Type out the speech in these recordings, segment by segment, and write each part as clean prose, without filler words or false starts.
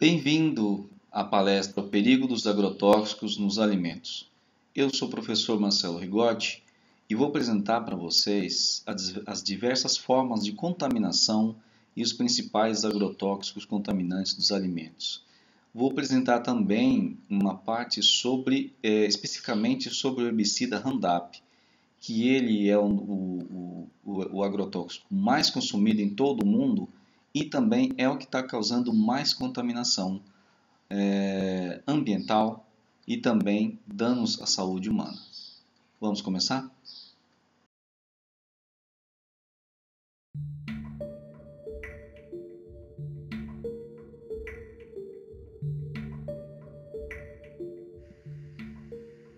Bem-vindo à palestra O Perigo dos Agrotóxicos nos Alimentos. Eu sou o professor Marcelo Rigotti e vou apresentar para vocês as diversas formas de contaminação e os principais agrotóxicos contaminantes dos alimentos. Vou apresentar também uma parte especificamente sobre o herbicida Roundup, que ele é o agrotóxico mais consumido em todo o mundo e também é o que está causando mais contaminação ambiental e também danos à saúde humana. Vamos começar?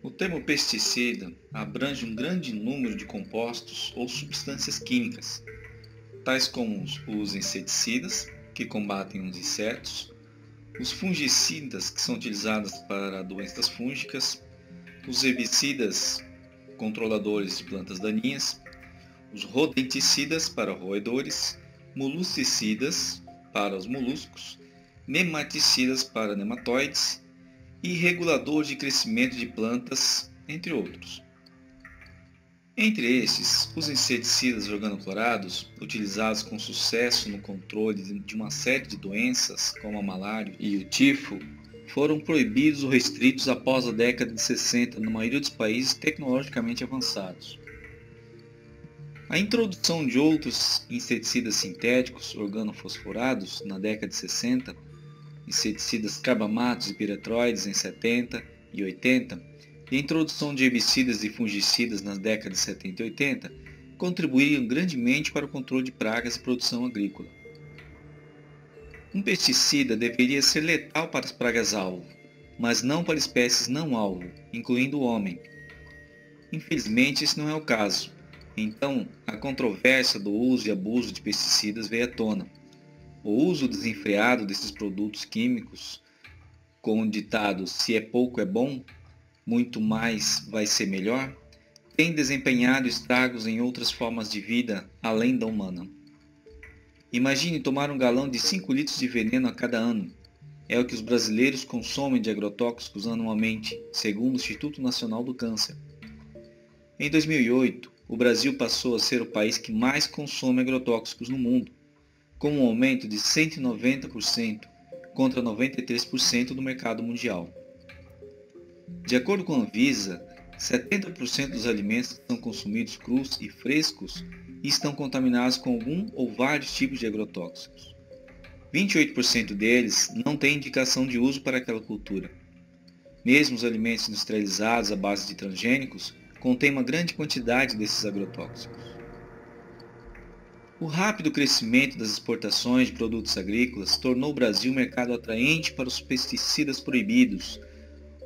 O termo pesticida abrange um grande número de compostos ou substâncias químicas, tais como os inseticidas, que combatem os insetos, os fungicidas, que são utilizados para doenças fúngicas, os herbicidas, controladores de plantas daninhas, os rodenticidas para roedores, moluscicidas para os moluscos, nematicidas para nematóides e regulador de crescimento de plantas, entre outros. Entre estes, os inseticidas organoclorados, utilizados com sucesso no controle de uma série de doenças, como a malária e o tifo, foram proibidos ou restritos após a década de 60 na maioria dos países tecnologicamente avançados. A introdução de outros inseticidas sintéticos organofosforados na década de 60, inseticidas carbamatos e piretroides em 70 e 80, e a introdução de herbicidas e fungicidas nas décadas de 70 e 80 contribuíram grandemente para o controle de pragas e produção agrícola. Um pesticida deveria ser letal para as pragas-alvo, mas não para espécies não-alvo, incluindo o homem. Infelizmente, esse não é o caso. Então, a controvérsia do uso e abuso de pesticidas veio à tona. O uso desenfreado desses produtos químicos, com o ditado "se é pouco é bom, muito mais vai ser melhor", tem desempenhado estragos em outras formas de vida além da humana. Imagine tomar um galão de 5 litros de veneno a cada ano. É o que os brasileiros consomem de agrotóxicos anualmente, segundo o Instituto Nacional do Câncer. Em 2008, o Brasil passou a ser o país que mais consome agrotóxicos no mundo, com um aumento de 190% contra 93% do mercado mundial. De acordo com a Anvisa, 70% dos alimentos que são consumidos crus e frescos estão contaminados com algum ou vários tipos de agrotóxicos. 28% deles não têm indicação de uso para aquela cultura. Mesmo os alimentos industrializados à base de transgênicos contêm uma grande quantidade desses agrotóxicos. O rápido crescimento das exportações de produtos agrícolas tornou o Brasil um mercado atraente para os pesticidas proibidos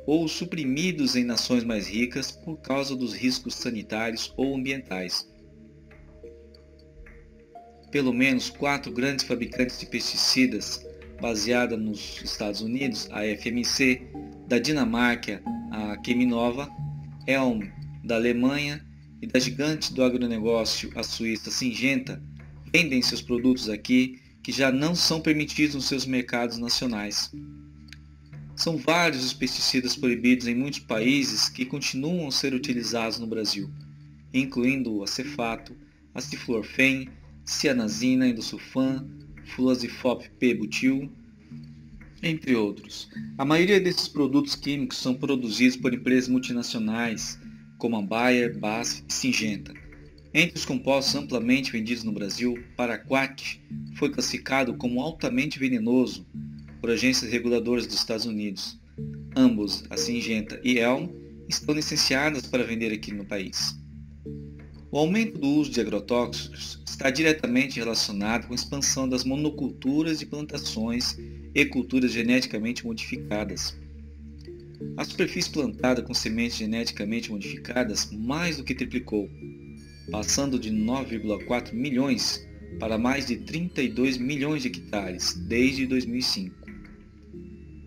ou suprimidos em nações mais ricas por causa dos riscos sanitários ou ambientais. Pelo menos 4 grandes fabricantes de pesticidas, baseada nos Estados Unidos, a FMC, da Dinamarca, a Cheminova, Elm, da Alemanha, e da gigante do agronegócio, a suíça Syngenta, vendem seus produtos aqui que já não são permitidos nos seus mercados nacionais. São vários os pesticidas proibidos em muitos países que continuam a ser utilizados no Brasil, incluindo o acefato, a cifluorfen, cianazina, endosulfan, fluazifop P-butil, entre outros. A maioria desses produtos químicos são produzidos por empresas multinacionais, como a Bayer, BASF e Syngenta. Entre os compostos amplamente vendidos no Brasil, Paraquat foi classificado como altamente venenoso por agências reguladoras dos Estados Unidos. Ambos, a Syngenta e Elm, estão licenciadas para vender aqui no país. O aumento do uso de agrotóxicos está diretamente relacionado com a expansão das monoculturas de plantações e culturas geneticamente modificadas. A superfície plantada com sementes geneticamente modificadas mais do que triplicou, passando de 9,4 milhões para mais de 32 milhões de hectares desde 2005.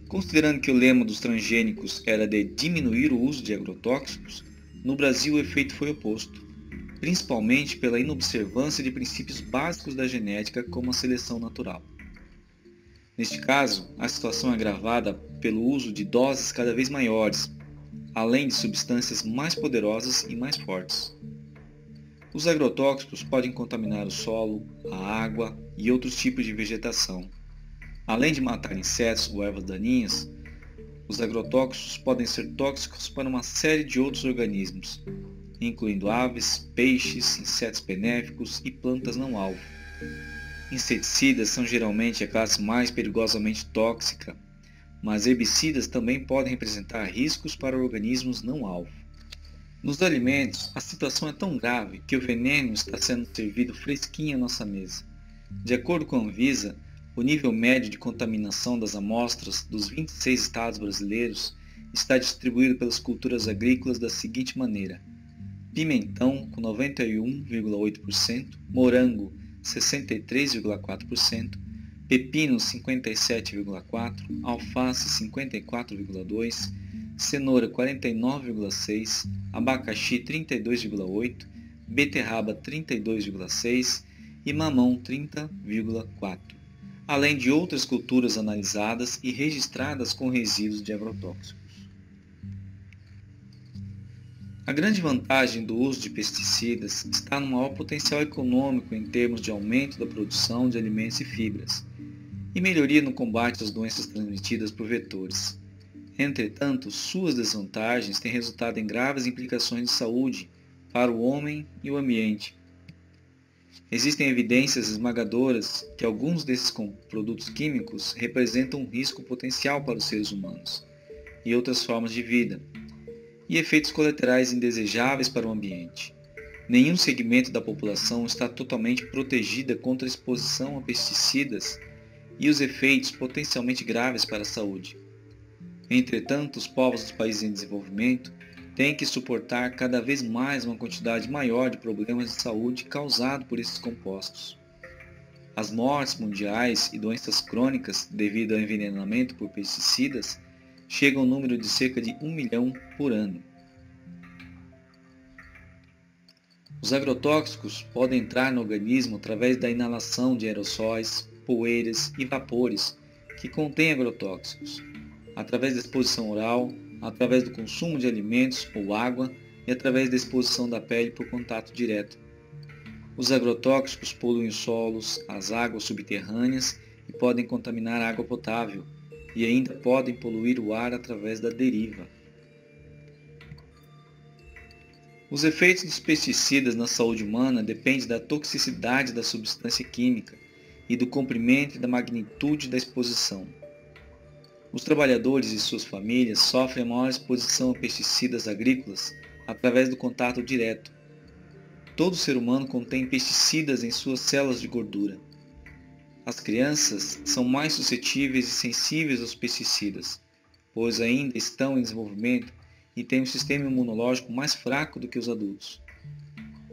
Considerando que o lema dos transgênicos era de diminuir o uso de agrotóxicos, no Brasil o efeito foi oposto, principalmente pela inobservância de princípios básicos da genética como a seleção natural. Neste caso, a situação é agravada pelo uso de doses cada vez maiores, além de substâncias mais poderosas e mais fortes. Os agrotóxicos podem contaminar o solo, a água e outros tipos de vegetação. Além de matar insetos ou ervas daninhas, os agrotóxicos podem ser tóxicos para uma série de outros organismos, incluindo aves, peixes, insetos benéficos e plantas não-alvo. Inseticidas são geralmente a classe mais perigosamente tóxica, mas herbicidas também podem representar riscos para organismos não-alvo. Nos alimentos, a situação é tão grave que o veneno está sendo servido fresquinho à nossa mesa. De acordo com a Anvisa, o nível médio de contaminação das amostras dos 26 estados brasileiros está distribuído pelas culturas agrícolas da seguinte maneira: pimentão com 91,8%, morango 63,4%, pepino 57,4%, alface 54,2%, cenoura 49,6%, abacaxi 32,8%, beterraba 32,6% e mamão 30,4%, além de outras culturas analisadas e registradas com resíduos de agrotóxicos. A grande vantagem do uso de pesticidas está no maior potencial econômico em termos de aumento da produção de alimentos e fibras, e melhoria no combate às doenças transmitidas por vetores. Entretanto, suas desvantagens têm resultado em graves implicações de saúde para o homem e o ambiente. Existem evidências esmagadoras que alguns desses produtos químicos representam um risco potencial para os seres humanos e outras formas de vida, e efeitos colaterais indesejáveis para o ambiente. Nenhum segmento da população está totalmente protegida contra a exposição a pesticidas e os efeitos potencialmente graves para a saúde. Entretanto, os povos dos países em desenvolvimento têm que suportar cada vez mais uma quantidade maior de problemas de saúde causados por esses compostos. As mortes mundiais e doenças crônicas devido ao envenenamento por pesticidas chegam ao número de cerca de 1 milhão por ano. Os agrotóxicos podem entrar no organismo através da inalação de aerossóis, poeiras e vapores que contêm agrotóxicos, através da exposição oral, através do consumo de alimentos ou água e através da exposição da pele por contato direto. Os agrotóxicos poluem os solos, as águas subterrâneas e podem contaminar a água potável, e ainda podem poluir o ar através da deriva. Os efeitos dos pesticidas na saúde humana dependem da toxicidade da substância química e do comprimento e da magnitude da exposição. Os trabalhadores e suas famílias sofrem a maior exposição a pesticidas agrícolas através do contato direto. Todo ser humano contém pesticidas em suas células de gordura. As crianças são mais suscetíveis e sensíveis aos pesticidas, pois ainda estão em desenvolvimento e têm um sistema imunológico mais fraco do que os adultos.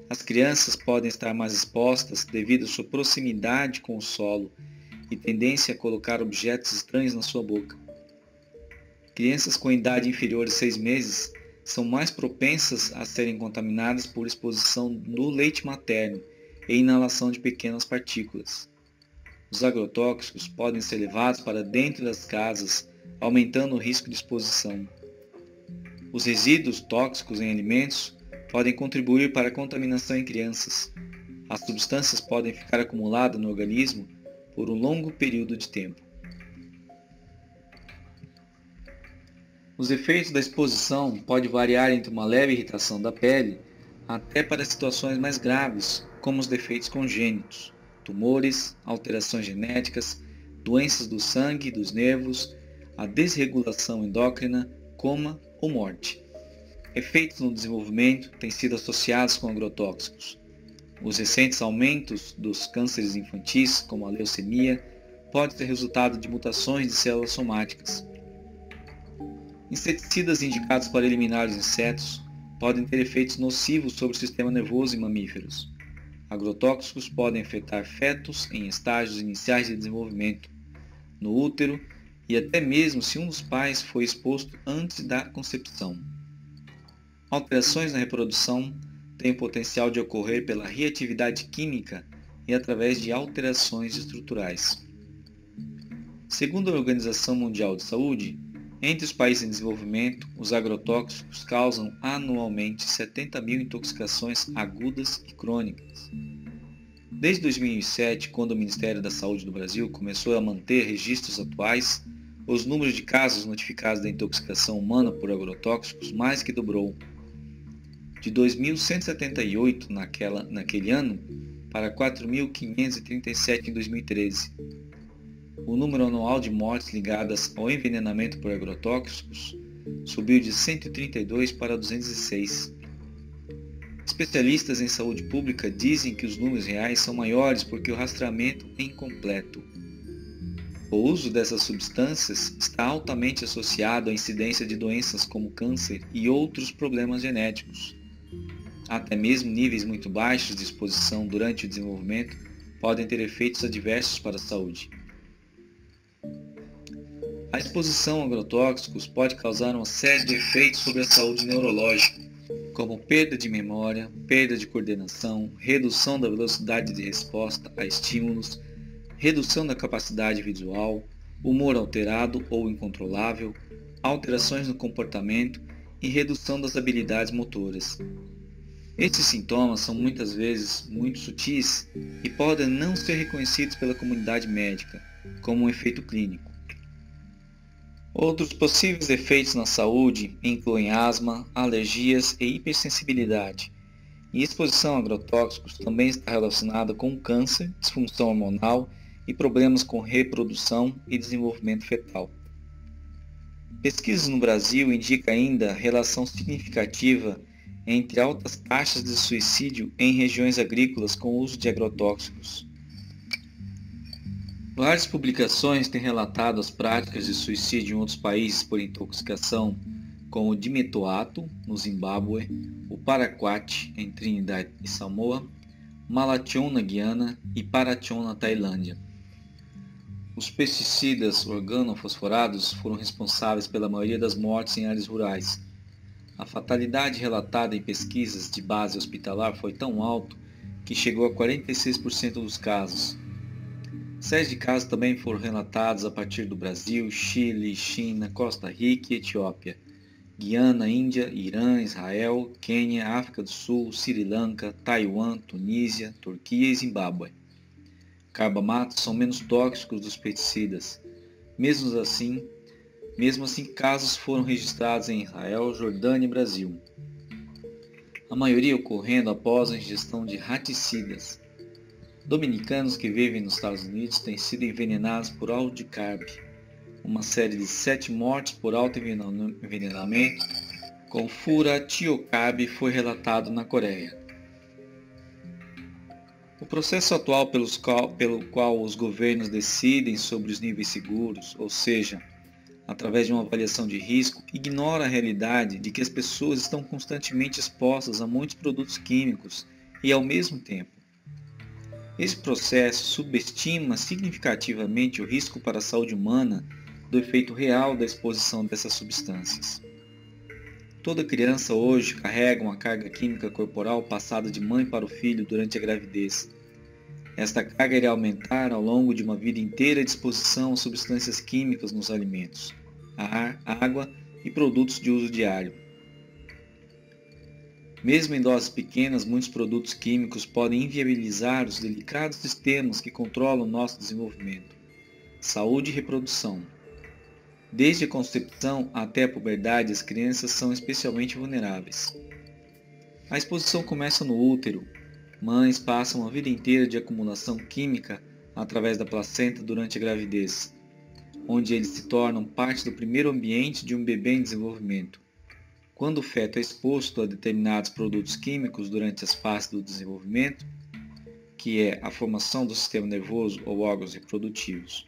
As crianças podem estar mais expostas devido à sua proximidade com o solo e tendência a colocar objetos estranhos na sua boca. Crianças com idade inferior a 6 meses são mais propensas a serem contaminadas por exposição do leite materno e inalação de pequenas partículas. Os agrotóxicos podem ser levados para dentro das casas, aumentando o risco de exposição. Os resíduos tóxicos em alimentos podem contribuir para a contaminação em crianças. As substâncias podem ficar acumuladas no organismo por um longo período de tempo. Os efeitos da exposição podem variar entre uma leve irritação da pele até para situações mais graves, como os defeitos congênitos, tumores, alterações genéticas, doenças do sangue e dos nervos, a desregulação endócrina, coma ou morte. Efeitos no desenvolvimento têm sido associados com agrotóxicos. Os recentes aumentos dos cânceres infantis, como a leucemia, podem ser resultado de mutações de células somáticas. Inseticidas indicados para eliminar os insetos podem ter efeitos nocivos sobre o sistema nervoso em mamíferos. Agrotóxicos podem afetar fetos em estágios iniciais de desenvolvimento, no útero e até mesmo se um dos pais foi exposto antes da concepção. Alterações na reprodução têm o potencial de ocorrer pela reatividade química e através de alterações estruturais. Segundo a Organização Mundial de Saúde, entre os países em desenvolvimento, os agrotóxicos causam anualmente 70 mil intoxicações agudas e crônicas. Desde 2007, quando o Ministério da Saúde do Brasil começou a manter registros atuais, os números de casos notificados da intoxicação humana por agrotóxicos mais que dobrou, de 2.178 naquele ano para 4.537 em 2013. O número anual de mortes ligadas ao envenenamento por agrotóxicos subiu de 132 para 206. Especialistas em saúde pública dizem que os números reais são maiores porque o rastreamento é incompleto. O uso dessas substâncias está altamente associado à incidência de doenças como câncer e outros problemas genéticos. Até mesmo níveis muito baixos de exposição durante o desenvolvimento podem ter efeitos adversos para a saúde. A exposição a agrotóxicos pode causar uma série de efeitos sobre a saúde neurológica, como perda de memória, perda de coordenação, redução da velocidade de resposta a estímulos, redução da capacidade visual, humor alterado ou incontrolável, alterações no comportamento e redução das habilidades motoras. Esses sintomas são muitas vezes muito sutis e podem não ser reconhecidos pela comunidade médica como um efeito clínico. Outros possíveis efeitos na saúde incluem asma, alergias e hipersensibilidade. E exposição a agrotóxicos também está relacionada com câncer, disfunção hormonal e problemas com reprodução e desenvolvimento fetal. Pesquisas no Brasil indicam ainda relação significativa entre altas taxas de suicídio em regiões agrícolas com o uso de agrotóxicos. Várias publicações têm relatado as práticas de suicídio em outros países por intoxicação, como o dimetoato, no Zimbábue, o paraquat, em Trinidad e Samoa, malation na Guiana e paration na Tailândia. Os pesticidas organofosforados foram responsáveis pela maioria das mortes em áreas rurais. A fatalidade relatada em pesquisas de base hospitalar foi tão alta que chegou a 46% dos casos. Séries de casos também foram relatados a partir do Brasil, Chile, China, Costa Rica e Etiópia, Guiana, Índia, Irã, Israel, Quênia, África do Sul, Sri Lanka, Taiwan, Tunísia, Turquia e Zimbábue. Carbamatos são menos tóxicos dos pesticidas. Mesmo assim, casos foram registrados em Israel, Jordânia e Brasil. A maioria ocorrendo após a ingestão de raticidas. Dominicanos que vivem nos Estados Unidos têm sido envenenados por aldicarb. Uma série de 7 mortes por autoenvenenamento com furatiocarb foi relatado na Coreia. O processo atual pelo qual os governos decidem sobre os níveis seguros, ou seja, através de uma avaliação de risco, ignora a realidade de que as pessoas estão constantemente expostas a muitos produtos químicos e, ao mesmo tempo, esse processo subestima significativamente o risco para a saúde humana do efeito real da exposição dessas substâncias. Toda criança hoje carrega uma carga química corporal passada de mãe para o filho durante a gravidez. Esta carga irá aumentar ao longo de uma vida inteira de exposição a substâncias químicas nos alimentos, ar, água e produtos de uso diário. Mesmo em doses pequenas, muitos produtos químicos podem inviabilizar os delicados sistemas que controlam o nosso desenvolvimento, saúde e reprodução. Desde a concepção até a puberdade, as crianças são especialmente vulneráveis. A exposição começa no útero. Mães passam a vida inteira de acumulação química através da placenta durante a gravidez, onde eles se tornam parte do primeiro ambiente de um bebê em desenvolvimento. Quando o feto é exposto a determinados produtos químicos durante as fases do desenvolvimento, que é a formação do sistema nervoso ou órgãos reprodutivos,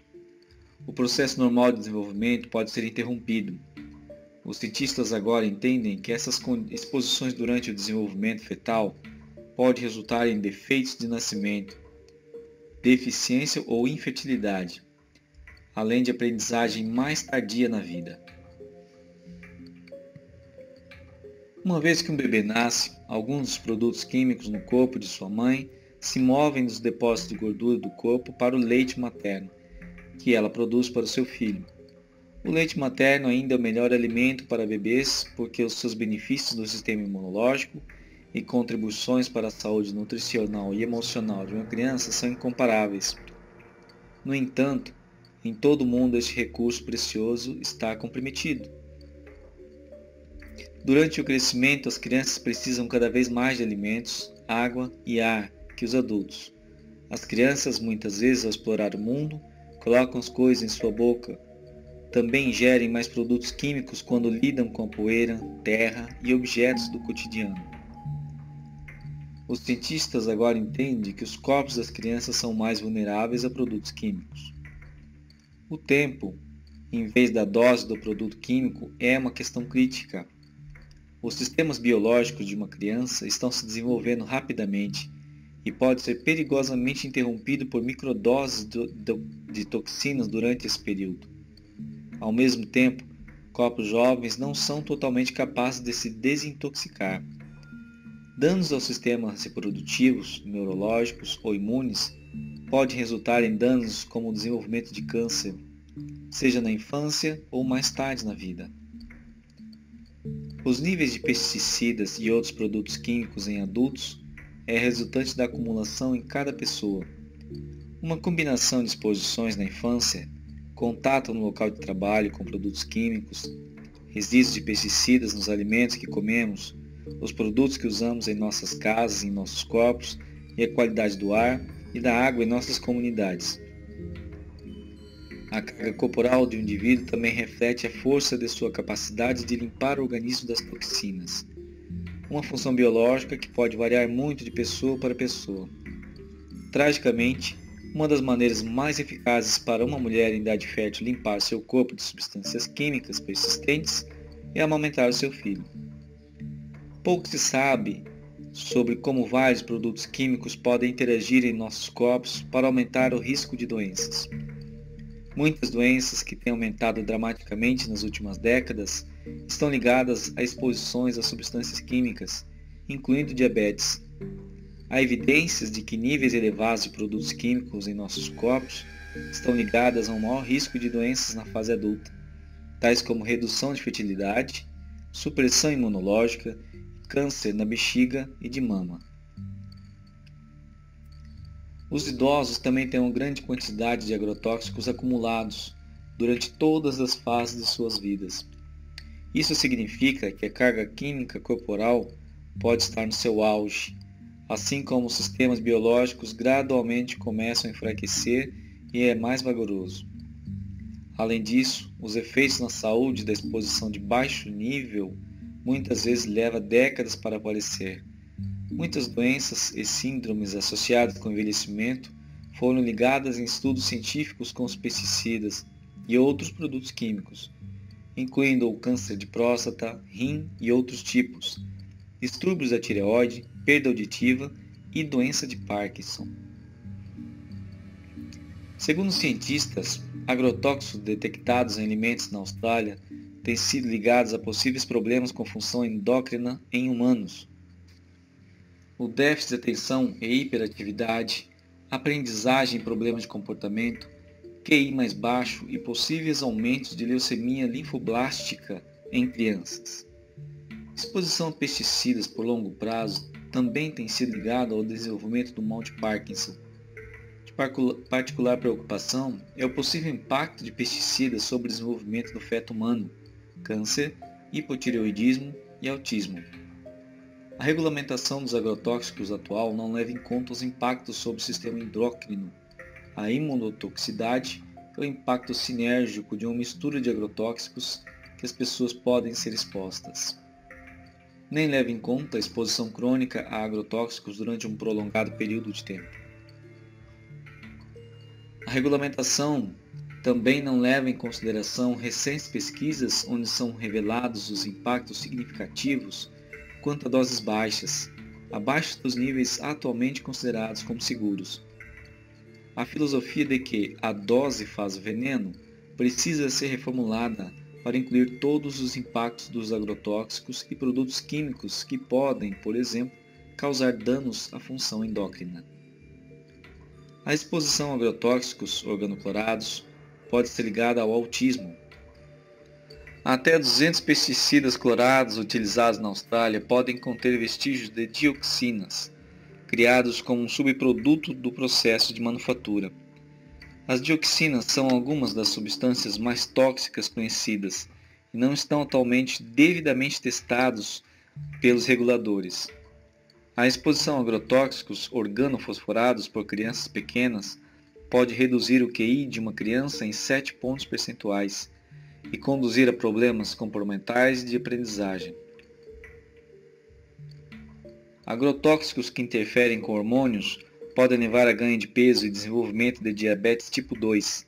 o processo normal de desenvolvimento pode ser interrompido. Os cientistas agora entendem que essas exposições durante o desenvolvimento fetal podem resultar em defeitos de nascimento, deficiência ou infertilidade, além de aprendizagem mais tardia na vida. Uma vez que um bebê nasce, alguns dos produtos químicos no corpo de sua mãe se movem dos depósitos de gordura do corpo para o leite materno, que ela produz para o seu filho. O leite materno ainda é o melhor alimento para bebês porque os seus benefícios no sistema imunológico e contribuições para a saúde nutricional e emocional de uma criança são incomparáveis. No entanto, em todo o mundo este recurso precioso está comprometido. Durante o crescimento, as crianças precisam cada vez mais de alimentos, água e ar que os adultos. As crianças, muitas vezes, ao explorar o mundo, colocam as coisas em sua boca. Também ingerem mais produtos químicos quando lidam com a poeira, terra e objetos do cotidiano. Os cientistas agora entendem que os corpos das crianças são mais vulneráveis a produtos químicos. O tempo, em vez da dose do produto químico, é uma questão crítica. Os sistemas biológicos de uma criança estão se desenvolvendo rapidamente e pode ser perigosamente interrompido por microdoses de toxinas durante esse período. Ao mesmo tempo, corpos jovens não são totalmente capazes de se desintoxicar. Danos aos sistemas reprodutivos, neurológicos ou imunes podem resultar em danos como o desenvolvimento de câncer, seja na infância ou mais tarde na vida. Os níveis de pesticidas e outros produtos químicos em adultos é resultante da acumulação em cada pessoa. Uma combinação de exposições na infância, contato no local de trabalho com produtos químicos, resíduos de pesticidas nos alimentos que comemos, os produtos que usamos em nossas casas e em nossos corpos e a qualidade do ar e da água em nossas comunidades. A carga corporal de um indivíduo também reflete a força de sua capacidade de limpar o organismo das toxinas. Uma função biológica que pode variar muito de pessoa para pessoa. Tragicamente, uma das maneiras mais eficazes para uma mulher em idade fértil limpar seu corpo de substâncias químicas persistentes é amamentar o seu filho. Pouco se sabe sobre como vários produtos químicos podem interagir em nossos corpos para aumentar o risco de doenças. Muitas doenças que têm aumentado dramaticamente nas últimas décadas estão ligadas a exposições a substâncias químicas, incluindo diabetes. Há evidências de que níveis elevados de produtos químicos em nossos corpos estão ligadas a um maior risco de doenças na fase adulta, tais como redução de fertilidade, supressão imunológica, câncer na bexiga e de mama. Os idosos também têm uma grande quantidade de agrotóxicos acumulados durante todas as fases de suas vidas. Isso significa que a carga química corporal pode estar no seu auge, assim como os sistemas biológicos gradualmente começam a enfraquecer e é mais vigoroso. Além disso, os efeitos na saúde da exposição de baixo nível muitas vezes leva décadas para aparecer. Muitas doenças e síndromes associadas com o envelhecimento foram ligadas em estudos científicos com os pesticidas e outros produtos químicos, incluindo o câncer de próstata, rim e outros tipos, distúrbios da tireoide, perda auditiva e doença de Parkinson. Segundo os cientistas, agrotóxicos detectados em alimentos na Austrália têm sido ligados a possíveis problemas com função endócrina em humanos. O déficit de atenção e hiperatividade, aprendizagem e problemas de comportamento, QI mais baixo e possíveis aumentos de leucemia linfoblástica em crianças. Exposição a pesticidas por longo prazo também tem sido ligado ao desenvolvimento do mal de Parkinson. De particular preocupação é o possível impacto de pesticidas sobre o desenvolvimento do feto humano, câncer, hipotireoidismo e autismo. A regulamentação dos agrotóxicos atual não leva em conta os impactos sobre o sistema endócrino, a imunotoxicidade e o impacto sinérgico de uma mistura de agrotóxicos que as pessoas podem ser expostas. Nem leva em conta a exposição crônica a agrotóxicos durante um prolongado período de tempo. A regulamentação também não leva em consideração recentes pesquisas onde são revelados os impactos significativos quanto a doses baixas, abaixo dos níveis atualmente considerados como seguros. A filosofia de que a dose faz o veneno precisa ser reformulada para incluir todos os impactos dos agrotóxicos e produtos químicos que podem, por exemplo, causar danos à função endócrina. A exposição a agrotóxicos organoclorados, pode ser ligada ao autismo. Até 200 pesticidas clorados utilizados na Austrália podem conter vestígios de dioxinas, criados como um subproduto do processo de manufatura. As dioxinas são algumas das substâncias mais tóxicas conhecidas e não estão atualmente devidamente testados pelos reguladores. A exposição a agrotóxicos organofosforados por crianças pequenas pode reduzir o QI de uma criança em 7 pontos percentuais e conduzir a problemas comportamentais de aprendizagem. Agrotóxicos que interferem com hormônios podem levar a ganho de peso e desenvolvimento de diabetes tipo 2.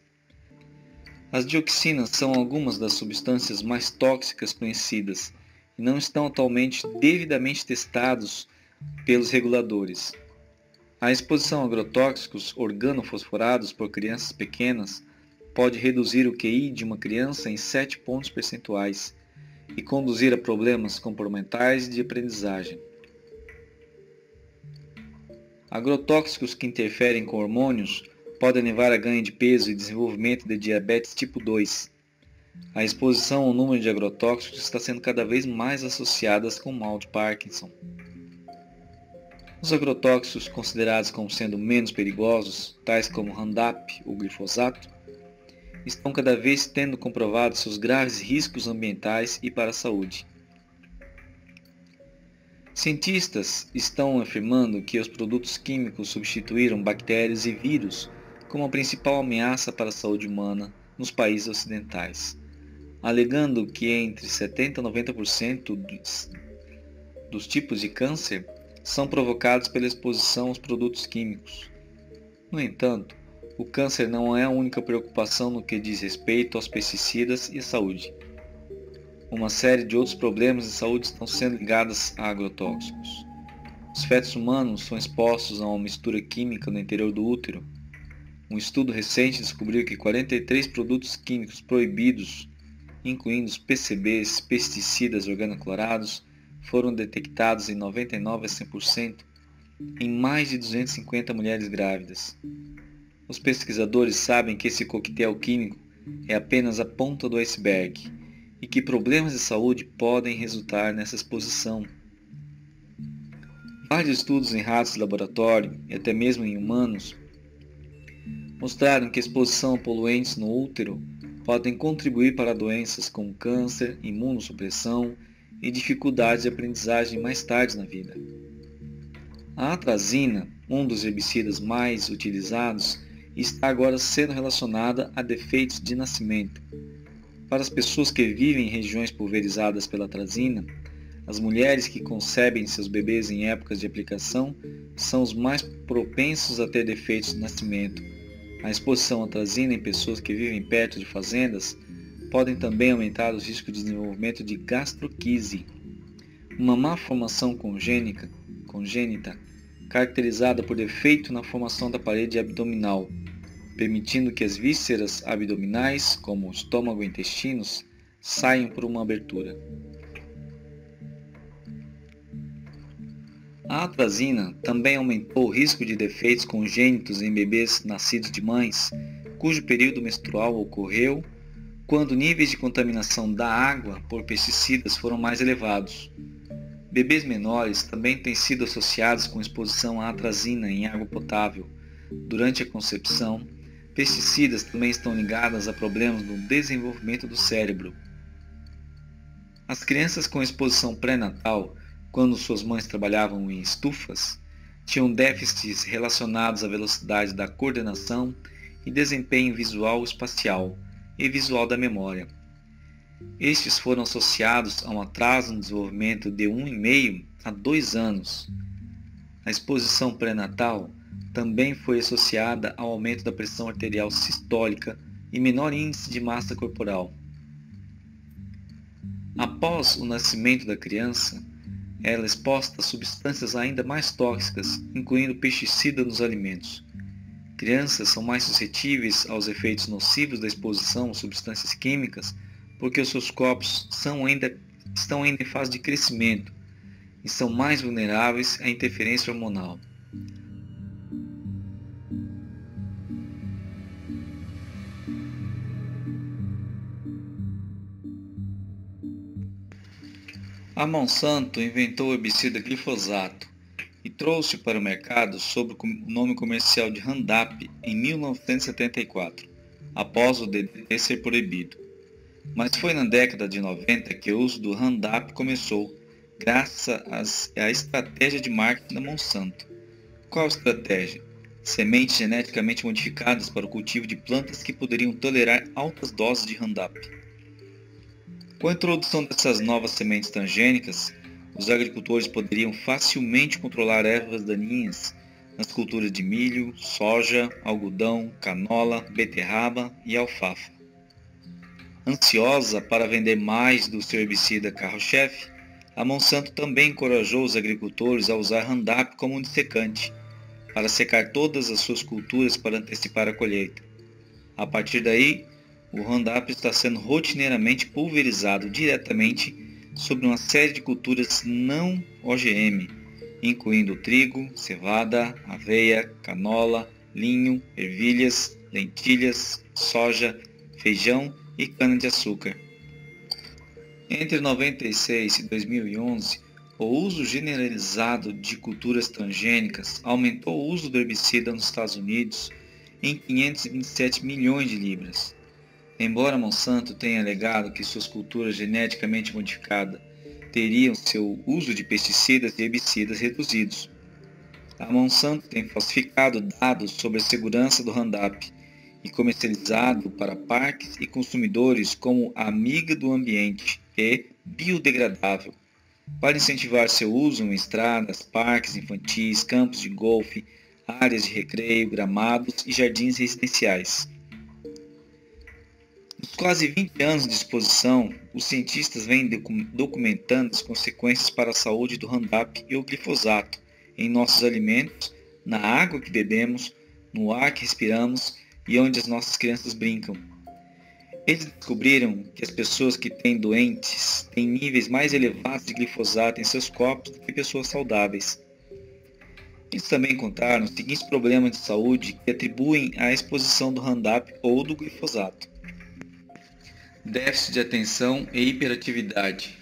As dioxinas são algumas das substâncias mais tóxicas conhecidas e não estão atualmente devidamente testados pelos reguladores. A exposição a agrotóxicos organofosforados por crianças pequenas pode reduzir o QI de uma criança em 7 pontos percentuais e conduzir a problemas comportamentais de aprendizagem. Agrotóxicos que interferem com hormônios podem levar a ganho de peso e desenvolvimento de diabetes tipo 2. A exposição ao número de agrotóxicos está sendo cada vez mais associada com o mal de Parkinson. Os agrotóxicos considerados como sendo menos perigosos, tais como Roundup ou glifosato, estão cada vez tendo comprovado seus graves riscos ambientais e para a saúde. Cientistas estão afirmando que os produtos químicos substituíram bactérias e vírus como a principal ameaça para a saúde humana nos países ocidentais, alegando que entre 70% e 90% dos tipos de câncer são provocados pela exposição aos produtos químicos. No entanto, o câncer não é a única preocupação no que diz respeito aos pesticidas e à saúde. Uma série de outros problemas de saúde estão sendo ligados a agrotóxicos. Os fetos humanos são expostos a uma mistura química no interior do útero. Um estudo recente descobriu que 43 produtos químicos proibidos, incluindo os PCBs, pesticidas organoclorados, foram detectados em 99% a 100% em mais de 250 mulheres grávidas. Os pesquisadores sabem que esse coquetel químico é apenas a ponta do iceberg e que problemas de saúde podem resultar nessa exposição. Vários estudos em ratos de laboratório e até mesmo em humanos mostraram que a exposição a poluentes no útero podem contribuir para doenças como câncer, imunossupressão e dificuldades de aprendizagem mais tarde na vida. A atrazina, um dos herbicidas mais utilizados, está agora sendo relacionada a defeitos de nascimento. Para as pessoas que vivem em regiões pulverizadas pela atrazina, as mulheres que concebem seus bebês em épocas de aplicação são os mais propensos a ter defeitos de nascimento. A exposição à atrazina em pessoas que vivem perto de fazendas podem também aumentar os riscos de desenvolvimento de gastroquise, uma má formação congênita caracterizada por defeito na formação da parede abdominal, permitindo que as vísceras abdominais, como o estômago e intestinos, saiam por uma abertura. A atrazina também aumentou o risco de defeitos congênitos em bebês nascidos de mães cujo período menstrual ocorreu quando níveis de contaminação da água por pesticidas foram mais elevados. Bebês menores também têm sido associados com exposição à atrazina em água potável. Durante a concepção, pesticidas também estão ligados a problemas no desenvolvimento do cérebro. As crianças com exposição pré-natal, quando suas mães trabalhavam em estufas, tinham déficits relacionados à velocidade da coordenação e desempenho visual espacial e visual da memória. Estes foram associados a um atraso no desenvolvimento de 1,5 a 2 anos. A exposição pré-natal também foi associada ao aumento da pressão arterial sistólica e menor índice de massa corporal. Após o nascimento da criança, ela é exposta a substâncias ainda mais tóxicas, incluindo pesticida nos alimentos. Crianças são mais suscetíveis aos efeitos nocivos da exposição a substâncias químicas porque os seus corpos estão ainda em fase de crescimento e são mais vulneráveis à interferência hormonal. A Monsanto inventou o herbicida glifosato e trouxe para o mercado sob o nome comercial de Roundup em 1974, após o DDT ser proibido. Mas foi na década de 90 que o uso do Roundup começou, graças à estratégia de marketing da Monsanto. Qual estratégia? Sementes geneticamente modificadas para o cultivo de plantas que poderiam tolerar altas doses de Roundup. Com a introdução dessas novas sementes transgênicas, os agricultores poderiam facilmente controlar ervas daninhas nas culturas de milho, soja, algodão, canola, beterraba e alfafa. Ansiosa para vender mais do seu herbicida carro-chefe, a Monsanto também encorajou os agricultores a usar Roundup como um dessecante, para secar todas as suas culturas para antecipar a colheita. A partir daí, o Roundup está sendo rotineiramente pulverizado diretamente sobre uma série de culturas não OGM, incluindo trigo, cevada, aveia, canola, linho, ervilhas, lentilhas, soja, feijão e cana-de-açúcar. Entre 96 e 2011, o uso generalizado de culturas transgênicas aumentou o uso do herbicida nos Estados Unidos em 527 milhões de libras. Embora Monsanto tenha alegado que suas culturas geneticamente modificadas teriam seu uso de pesticidas e herbicidas reduzidos, a Monsanto tem falsificado dados sobre a segurança do Roundup e comercializado para parques e consumidores como amiga do ambiente e biodegradável, para incentivar seu uso em estradas, parques infantis, campos de golfe, áreas de recreio, gramados e jardins residenciais. Nos quase 20 anos de exposição, os cientistas vêm documentando as consequências para a saúde do Roundup e o glifosato em nossos alimentos, na água que bebemos, no ar que respiramos e onde as nossas crianças brincam. Eles descobriram que as pessoas que têm doentes têm níveis mais elevados de glifosato em seus corpos do que pessoas saudáveis. Eles também encontraram os seguintes problemas de saúde que atribuem à exposição do Roundup ou do glifosato: déficit de atenção e hiperatividade.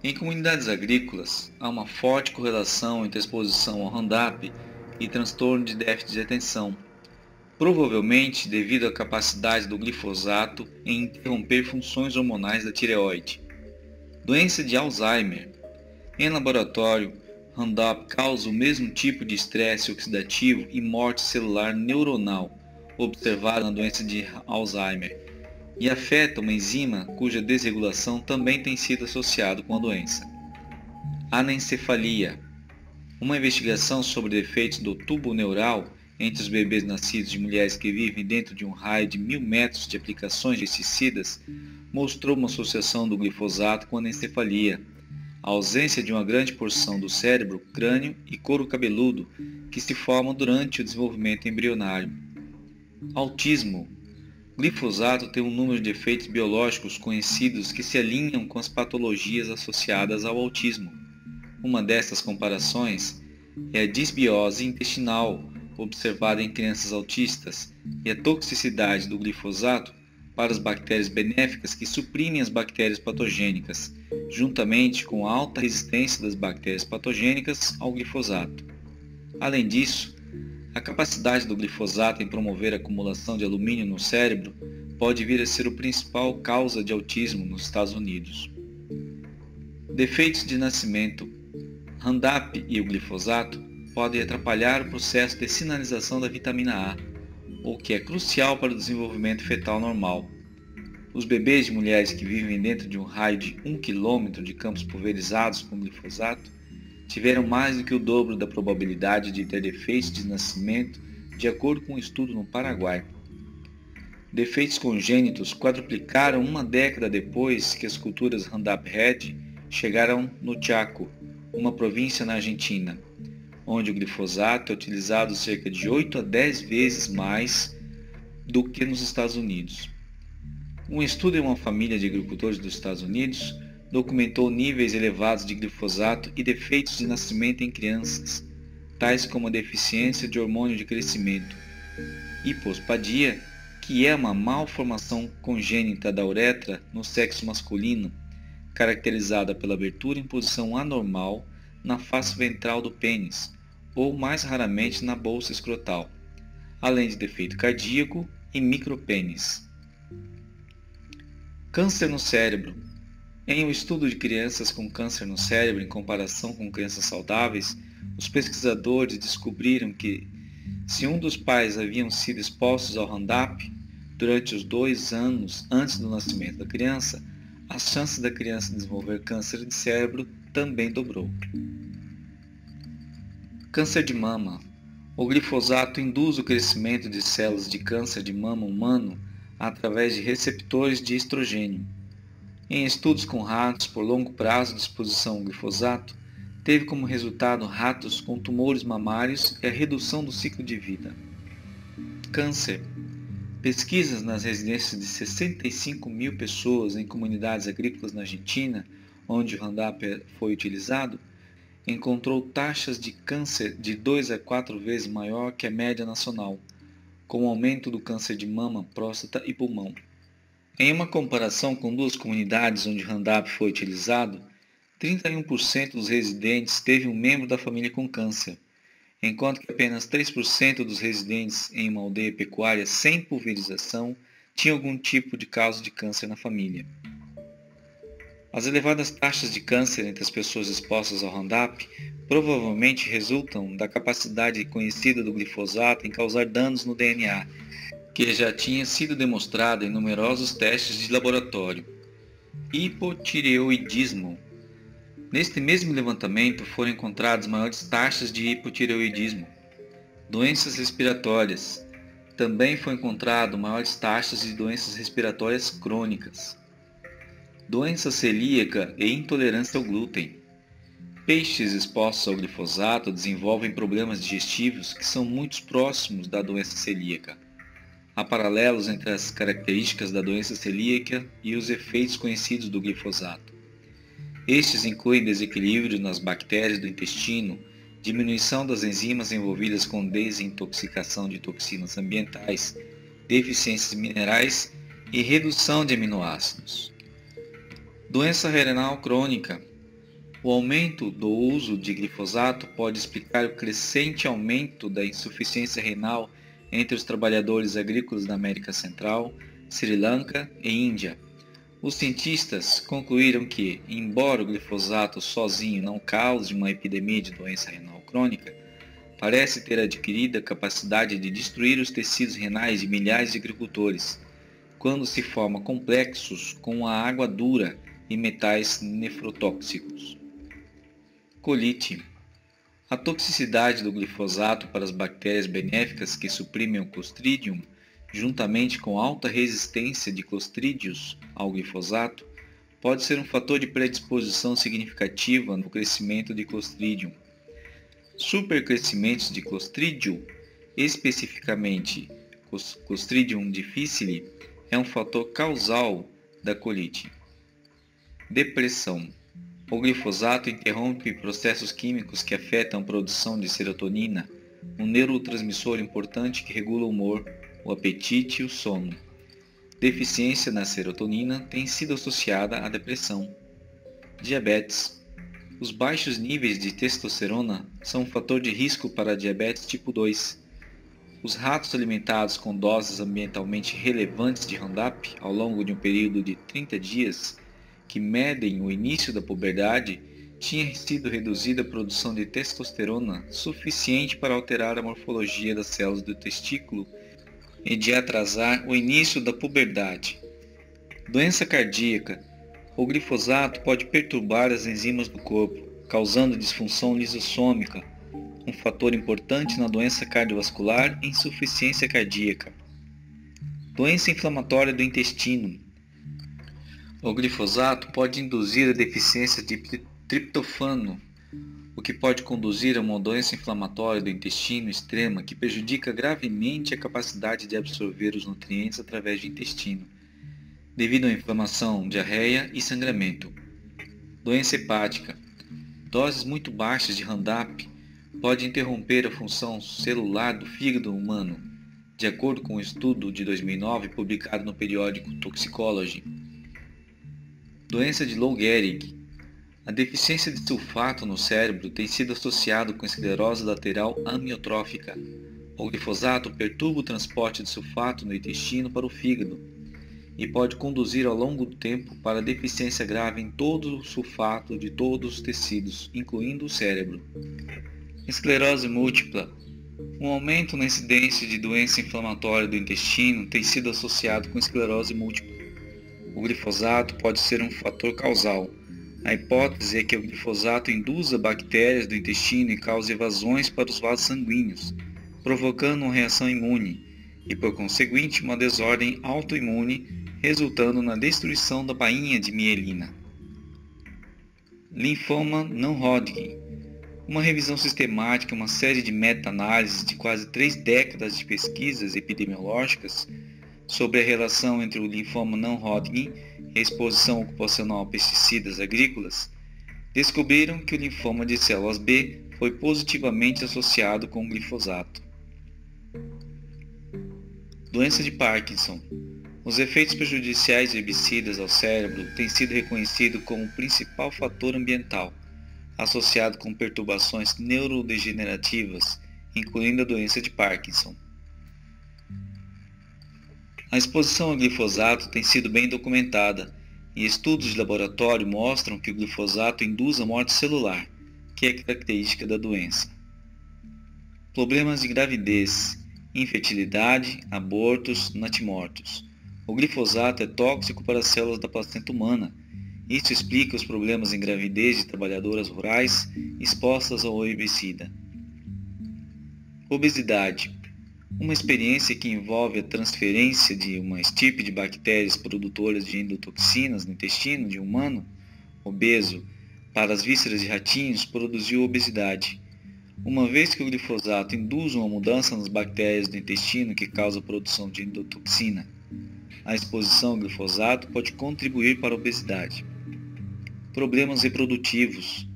Em comunidades agrícolas, há uma forte correlação entre a exposição ao Roundup e transtorno de déficit de atenção, provavelmente devido à capacidade do glifosato em interromper funções hormonais da tireoide. Doença de Alzheimer. Em laboratório, Roundup causa o mesmo tipo de estresse oxidativo e morte celular neuronal observada na doença de Alzheimer, e afeta uma enzima cuja desregulação também tem sido associada com a doença. Anencefalia. Uma investigação sobre defeitos do tubo neural entre os bebês nascidos de mulheres que vivem dentro de um raio de 1000 metros de aplicações de pesticidas mostrou uma associação do glifosato com a anencefalia, a ausência de uma grande porção do cérebro, crânio e couro cabeludo que se formam durante o desenvolvimento embrionário. Autismo. Glifosato tem um número de efeitos biológicos conhecidos que se alinham com as patologias associadas ao autismo. Uma dessas comparações é a disbiose intestinal observada em crianças autistas e a toxicidade do glifosato para as bactérias benéficas que suprimem as bactérias patogênicas, juntamente com a alta resistência das bactérias patogênicas ao glifosato. Além disso, a capacidade do glifosato em promover a acumulação de alumínio no cérebro pode vir a ser a principal causa de autismo nos Estados Unidos. Defeitos de nascimento. Roundup e o glifosato podem atrapalhar o processo de sinalização da vitamina A, o que é crucial para o desenvolvimento fetal normal. Os bebês de mulheres que vivem dentro de um raio de 1 km de campos pulverizados com glifosato tiveram mais do que o dobro da probabilidade de ter defeitos de nascimento, de acordo com um estudo no Paraguai. Defeitos congênitos quadruplicaram uma década depois que as culturas Roundup Red chegaram no Chaco, uma província na Argentina, onde o glifosato é utilizado cerca de 8 a 10 vezes mais do que nos Estados Unidos. Um estudo em uma família de agricultores dos Estados Unidos documentou níveis elevados de glifosato e defeitos de nascimento em crianças, tais como a deficiência de hormônio de crescimento, hipospadia, que é uma malformação congênita da uretra no sexo masculino, caracterizada pela abertura em posição anormal na face ventral do pênis, ou mais raramente na bolsa escrotal, além de defeito cardíaco e micropênis. Câncer no cérebro. Em um estudo de crianças com câncer no cérebro em comparação com crianças saudáveis, os pesquisadores descobriram que, se um dos pais haviam sido expostos ao Roundup durante os 2 anos antes do nascimento da criança, as chances da criança desenvolver câncer de cérebro também dobrou. Câncer de mama. O glifosato induz o crescimento de células de câncer de mama humano através de receptores de estrogênio. Em estudos com ratos por longo prazo de exposição ao glifosato, teve como resultado ratos com tumores mamários e a redução do ciclo de vida. Câncer. Pesquisas nas residências de 65 mil pessoas em comunidades agrícolas na Argentina, onde o Roundup foi utilizado, encontrou taxas de câncer de 2 a 4 vezes maior que a média nacional, com o aumento do câncer de mama, próstata e pulmão. Em uma comparação com 2 comunidades onde o Roundup foi utilizado, 31% dos residentes teve um membro da família com câncer, enquanto que apenas 3% dos residentes em uma aldeia pecuária sem pulverização tinham algum tipo de causa de câncer na família. As elevadas taxas de câncer entre as pessoas expostas ao Roundup provavelmente resultam da capacidade conhecida do glifosato em causar danos no DNA, que já tinha sido demonstrado em numerosos testes de laboratório. Hipotireoidismo. Neste mesmo levantamento foram encontradas maiores taxas de hipotireoidismo. Doenças respiratórias. Também foram encontradas maiores taxas de doenças respiratórias crônicas. Doença celíaca e intolerância ao glúten. Peixes expostos ao glifosato desenvolvem problemas digestivos que são muito próximos da doença celíaca. Há paralelos entre as características da doença celíaca e os efeitos conhecidos do glifosato. Estes incluem desequilíbrio nas bactérias do intestino, diminuição das enzimas envolvidas com desintoxicação de toxinas ambientais, deficiências minerais e redução de aminoácidos. Doença renal crônica. O aumento do uso de glifosato pode explicar o crescente aumento da insuficiência renal entre os trabalhadores agrícolas da América Central, Sri Lanka e Índia. Os cientistas concluíram que, embora o glifosato sozinho não cause uma epidemia de doença renal crônica, parece ter adquirido a capacidade de destruir os tecidos renais de milhares de agricultores, quando se forma complexos com a água dura e metais nefrotóxicos. Colite. A toxicidade do glifosato para as bactérias benéficas que suprimem o Clostridium, juntamente com alta resistência de clostrídeos ao glifosato, pode ser um fator de predisposição significativa no crescimento de Clostridium. Supercrescimentos de Clostridium, especificamente Clostridium difficile, é um fator causal da colite. Depressão. O glifosato interrompe processos químicos que afetam a produção de serotonina, um neurotransmissor importante que regula o humor, o apetite e o sono. Deficiência na serotonina tem sido associada à depressão. Diabetes. Os baixos níveis de testosterona são um fator de risco para a diabetes tipo 2. Os ratos alimentados com doses ambientalmente relevantes de Roundup ao longo de um período de 30 dias, que medem o início da puberdade, tinha sido reduzida a produção de testosterona suficiente para alterar a morfologia das células do testículo e de atrasar o início da puberdade. Doença cardíaca. O glifosato pode perturbar as enzimas do corpo, causando disfunção lisossômica, um fator importante na doença cardiovascular e insuficiência cardíaca. Doença inflamatória do intestino. O glifosato pode induzir a deficiência de triptofano, o que pode conduzir a uma doença inflamatória do intestino extrema que prejudica gravemente a capacidade de absorver os nutrientes através do intestino, devido à inflamação, diarreia e sangramento. Doença hepática. Doses muito baixas de Roundup podem interromper a função celular do fígado humano, de acordo com um estudo de 2009 publicado no periódico Toxicology. Doença de Lou Gehrig. A deficiência de sulfato no cérebro tem sido associada com esclerose lateral amiotrófica. O glifosato perturba o transporte de sulfato no intestino para o fígado e pode conduzir ao longo do tempo para deficiência grave em todo o sulfato de todos os tecidos, incluindo o cérebro. Esclerose múltipla. Um aumento na incidência de doença inflamatória do intestino tem sido associado com esclerose múltipla. O glifosato pode ser um fator causal. A hipótese é que o glifosato induza bactérias do intestino e cause evasões para os vasos sanguíneos, provocando uma reação imune e, por conseguinte, uma desordem autoimune, resultando na destruição da bainha de mielina. Linfoma não Hodgkin. Uma revisão sistemática, uma série de meta-análises de quase 3 décadas de pesquisas epidemiológicas sobre a relação entre o linfoma não Hodgkin e a exposição ocupacional a pesticidas agrícolas, descobriram que o linfoma de células B foi positivamente associado com o glifosato. Doença de Parkinson. Os efeitos prejudiciais de herbicidas ao cérebro têm sido reconhecidos como o principal fator ambiental, associado com perturbações neurodegenerativas, incluindo a doença de Parkinson. A exposição ao glifosato tem sido bem documentada, e estudos de laboratório mostram que o glifosato induz a morte celular, que é característica da doença. Problemas de gravidez, infertilidade, abortos, natimortos. O glifosato é tóxico para as células da placenta humana. Isso explica os problemas em gravidez de trabalhadoras rurais expostas ao herbicida. Obesidade. Uma experiência que envolve a transferência de uma estirpe de bactérias produtoras de endotoxinas no intestino de um humano obeso para as vísceras de ratinhos produziu obesidade. Uma vez que o glifosato induz uma mudança nas bactérias do intestino que causa a produção de endotoxina, a exposição ao glifosato pode contribuir para a obesidade. Problemas reprodutivos.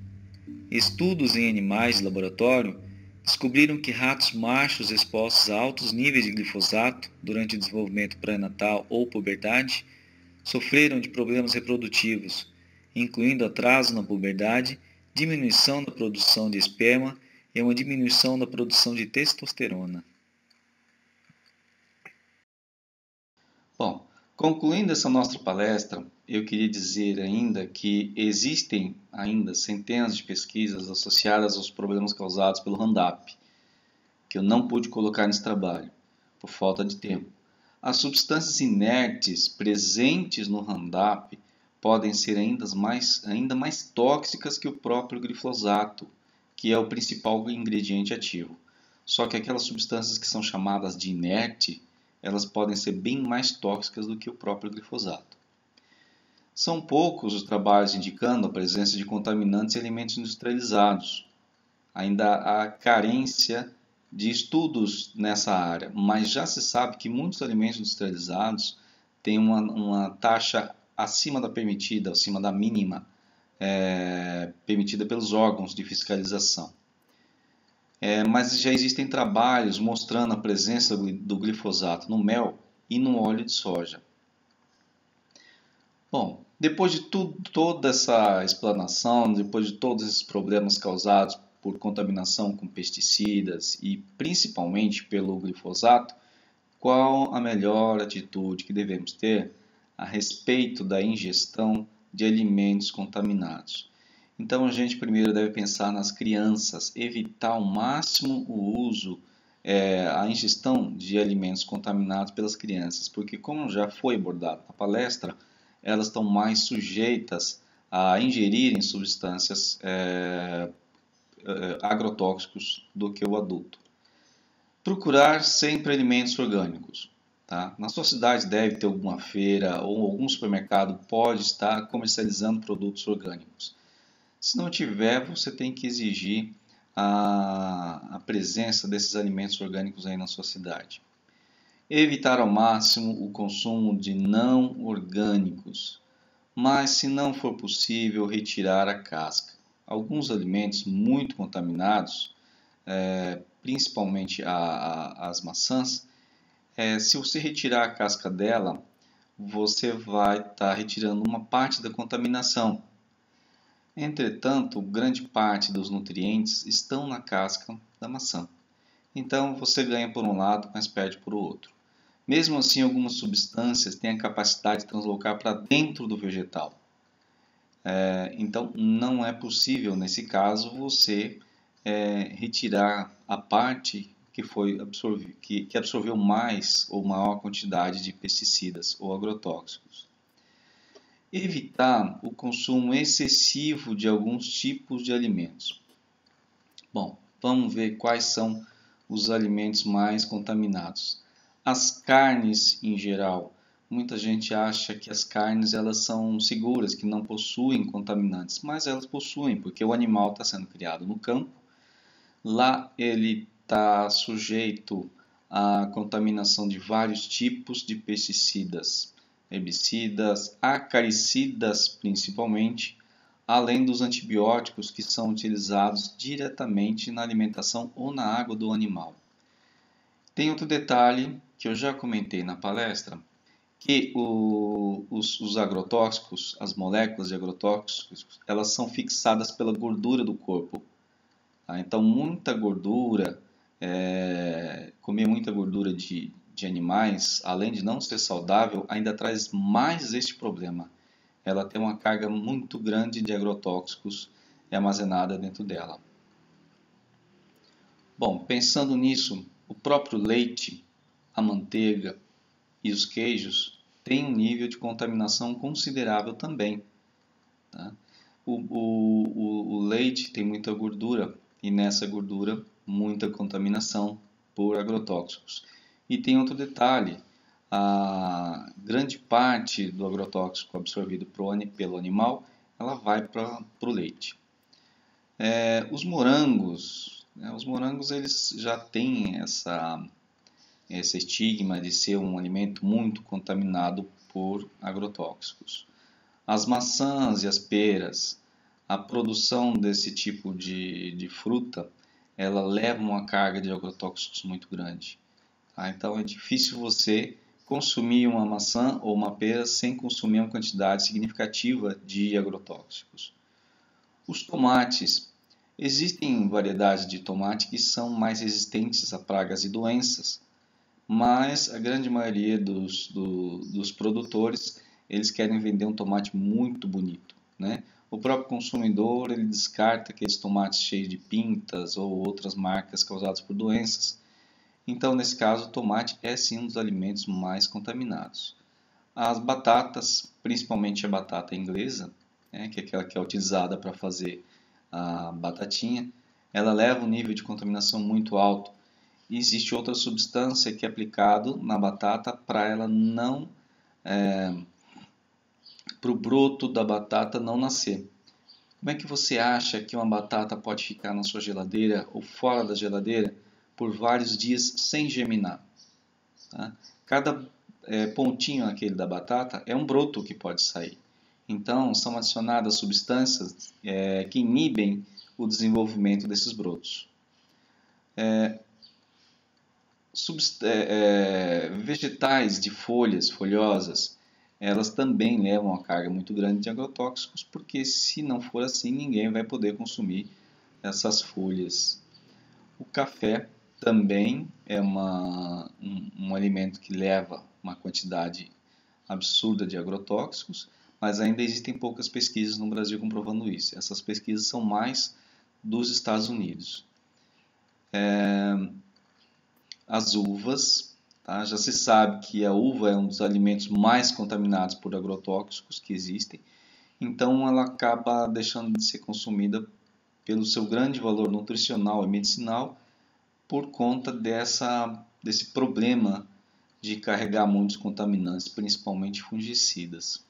Estudos em animais de laboratório descobriram que ratos machos expostos a altos níveis de glifosato durante o desenvolvimento pré-natal ou puberdade sofreram de problemas reprodutivos, incluindo atraso na puberdade, diminuição da produção de esperma e uma diminuição da produção de testosterona. Bom, concluindo essa nossa palestra, eu queria dizer ainda que existem ainda centenas de pesquisas associadas aos problemas causados pelo Roundup, que eu não pude colocar nesse trabalho, por falta de tempo. As substâncias inertes presentes no Roundup podem ser ainda mais tóxicas que o próprio glifosato, que é o principal ingrediente ativo. Só que aquelas substâncias que são chamadas de inerte, elas podem ser bem mais tóxicas do que o próprio glifosato. São poucos os trabalhos indicando a presença de contaminantes em alimentos industrializados. Ainda há carência de estudos nessa área, mas já se sabe que muitos alimentos industrializados têm uma taxa acima da permitida, acima da mínima permitida pelos órgãos de fiscalização. Mas já existem trabalhos mostrando a presença do glifosato no mel e no óleo de soja. Bom, depois de toda essa explanação, depois de todos esses problemas causados por contaminação com pesticidas e principalmente pelo glifosato, qual a melhor atitude que devemos ter a respeito da ingestão de alimentos contaminados? Então a gente primeiro deve pensar nas crianças, evitar ao máximo o uso, a ingestão de alimentos contaminados pelas crianças, porque como já foi abordado na palestra, elas estão mais sujeitas a ingerirem substâncias agrotóxicos do que o adulto. Procurar sempre alimentos orgânicos. Tá? Na sua cidade deve ter alguma feira ou algum supermercado pode estar comercializando produtos orgânicos. Se não tiver, você tem que exigir a presença desses alimentos orgânicos aí na sua cidade. Evitar ao máximo o consumo de não orgânicos, mas se não for possível, retirar a casca. Alguns alimentos muito contaminados, principalmente as maçãs, se você retirar a casca dela, você vai estar retirando uma parte da contaminação. Entretanto, grande parte dos nutrientes estão na casca da maçã. Então, você ganha por um lado, mas perde por outro. Mesmo assim, algumas substâncias têm a capacidade de translocar para dentro do vegetal. Então, não é possível, nesse caso, você retirar a parte que absorveu mais ou maior quantidade de pesticidas ou agrotóxicos. Evitar o consumo excessivo de alguns tipos de alimentos. Bom, vamos ver quais são os alimentos mais contaminados. As carnes em geral. Muita gente acha que as carnes elas são seguras, que não possuem contaminantes, mas elas possuem, porque o animal está sendo criado no campo. Lá ele está sujeito à contaminação de vários tipos de pesticidas, herbicidas, acaricidas principalmente, além dos antibióticos que são utilizados diretamente na alimentação ou na água do animal. Tem outro detalhe que eu já comentei na palestra, que os agrotóxicos, as moléculas de agrotóxicos, elas são fixadas pela gordura do corpo. Tá? Então, muita gordura, comer muita gordura de animais, além de não ser saudável, ainda traz mais este problema. Ela tem uma carga muito grande de agrotóxicos armazenada dentro dela. Bom, pensando nisso, o próprio leite, a manteiga e os queijos têm um nível de contaminação considerável também. Tá? O leite tem muita gordura e nessa gordura muita contaminação por agrotóxicos. E tem outro detalhe, a grande parte do agrotóxico absorvido pelo animal, ela vai para o leite. Os morangos, os morangos eles já têm esse estigma de ser um alimento muito contaminado por agrotóxicos. As maçãs e as peras, a produção desse tipo de fruta, ela leva uma carga de agrotóxicos muito grande. Tá? Então é difícil você consumir uma maçã ou uma pera sem consumir uma quantidade significativa de agrotóxicos. Os tomates. Existem variedades de tomate que são mais resistentes a pragas e doenças, mas a grande maioria dos produtores eles querem vender um tomate muito bonito, né? O próprio consumidor ele descarta aqueles tomates cheios de pintas ou outras marcas causadas por doenças. Então, nesse caso, o tomate é sim um dos alimentos mais contaminados. As batatas, principalmente a batata inglesa, né, que é aquela que é utilizada para fazer a batatinha, ela leva um nível de contaminação muito alto. E existe outra substância que é aplicado na batata para ela não para o broto da batata não nascer. Como é que você acha que uma batata pode ficar na sua geladeira ou fora da geladeira por vários dias sem germinar? Tá? Cada pontinho aquele da batata é um broto que pode sair. Então, são adicionadas substâncias que inibem o desenvolvimento desses brotos. Vegetais de folhas folhosas, elas também levam uma carga muito grande de agrotóxicos, porque se não for assim, ninguém vai poder consumir essas folhas. O café também é um alimento que leva uma quantidade absurda de agrotóxicos, mas ainda existem poucas pesquisas no Brasil comprovando isso. Essas pesquisas são mais dos Estados Unidos. As uvas, tá? Já se sabe que a uva é um dos alimentos mais contaminados por agrotóxicos que existem, então ela acaba deixando de ser consumida pelo seu grande valor nutricional e medicinal por conta desse problema de carregar muitos contaminantes, principalmente fungicidas.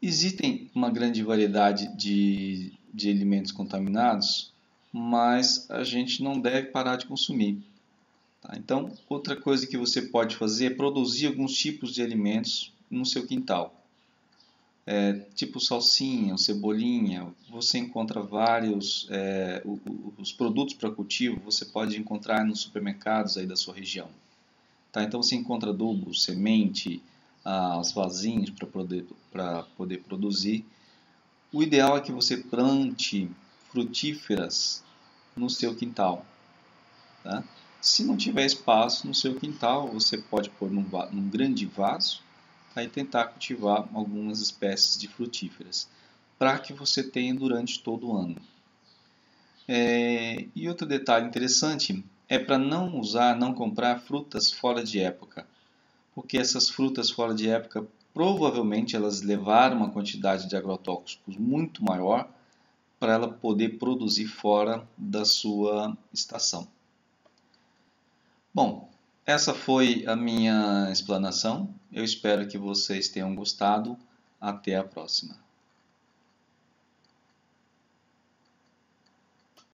Existem uma grande variedade de alimentos contaminados, mas a gente não deve parar de consumir. Tá? Então, outra coisa que você pode fazer é produzir alguns tipos de alimentos no seu quintal. Tipo salsinha, cebolinha, você encontra vários, os produtos para cultivo você pode encontrar nos supermercados aí da sua região. Tá? Então você encontra adubo, semente, as vasinhos para poder produzir. O ideal é que você plante frutíferas no seu quintal. Tá? Se não tiver espaço no seu quintal, você pode pôr num grande vaso, tá? E tentar cultivar algumas espécies de frutíferas, para que você tenha durante todo o ano. E outro detalhe interessante é para não comprar frutas fora de época, porque essas frutas fora de época provavelmente elas levaram uma quantidade de agrotóxicos muito maior para ela poder produzir fora da sua estação. Bom, essa foi a minha explanação. Eu espero que vocês tenham gostado. Até a próxima.